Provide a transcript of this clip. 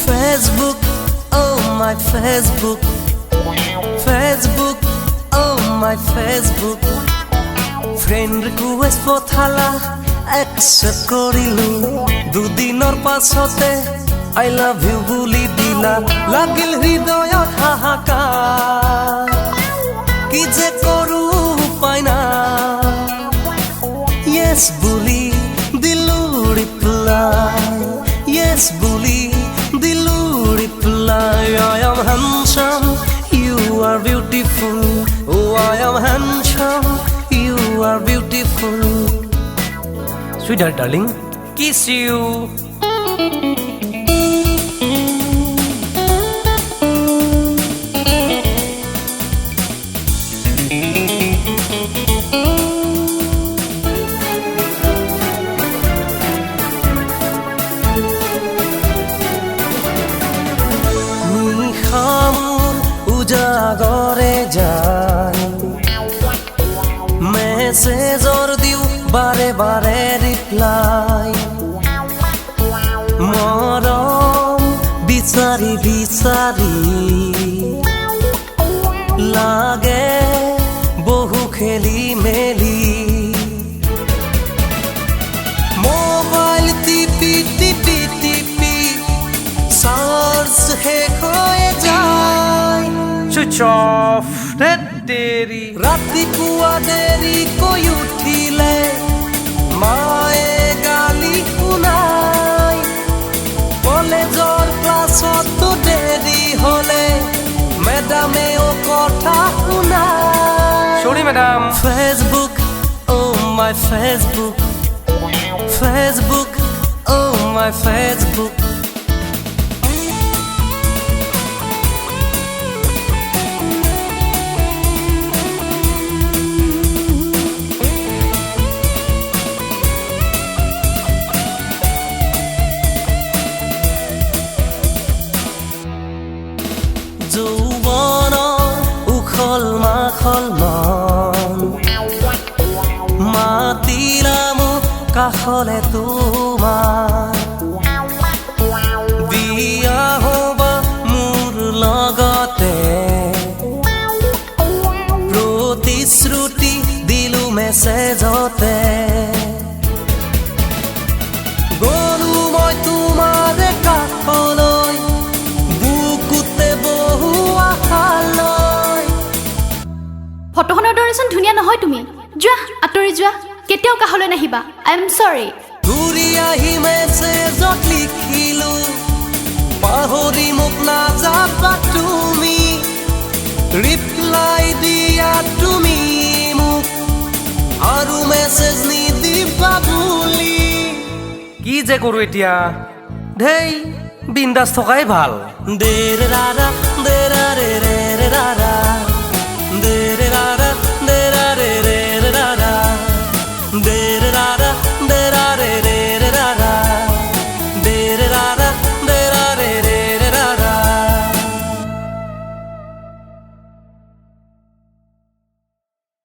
Facebook, oh my Facebook, Facebook, oh my Facebook. Friend request pothala accept korilu dudinor pasote I love you buli dila lagil hridoyot hahakar ki je koru upai na yes buli dilu reply yes buli dilu reply I am handsome you are beautiful oh I am handsome you are beautiful sweetheart darling kiss you উজাগরে যাই মেসেজর দিও বারে বারে reply মরম বিচারি বিচারি লাগে বহু খেলি মেলি mobile টিপি টিপি টিপি চার্জ শেষ হয়ে যায় Switch off তেরি ৰাতিপুৱা দেৰি কৈ উঠিলে মায়ে গালি শুনাই কলেজৰ ক্লাছতো দেৰি হলে মেডামেও কথা শুনাই sorry madam Facebook oh my Facebook Facebook oh my Facebook উখল মাখল মন মাতিলাম কাষলে তোমাৰ বিয়া হবা মোৰ লগতে প্ৰতিশ্ৰুতি দিলো মেছেজতে গলো মই তোমাৰ কাষলৈ ফটোখনৰ দৰেচোন ধুনীয়া নহয় তুমি যোৱা আঁতৰি যোৱা কেতিয়াও কাষলৈ নাহিবা আই এম সৰি ঘূৰি আহি মেছেজত লিখিলো পাহৰি মোক নাযাবা তুমি ৰিপ্লাই দিয়া তুমি মোক আৰু মেছেজ নিদিবা বুলি কি যে কৰো এতিয়া ধেই বিন্দাস থকাই ভাল দেৰে ৰাৰা দেৰা ৰে ৰে ৰাৰা দেৰে ৰাৰা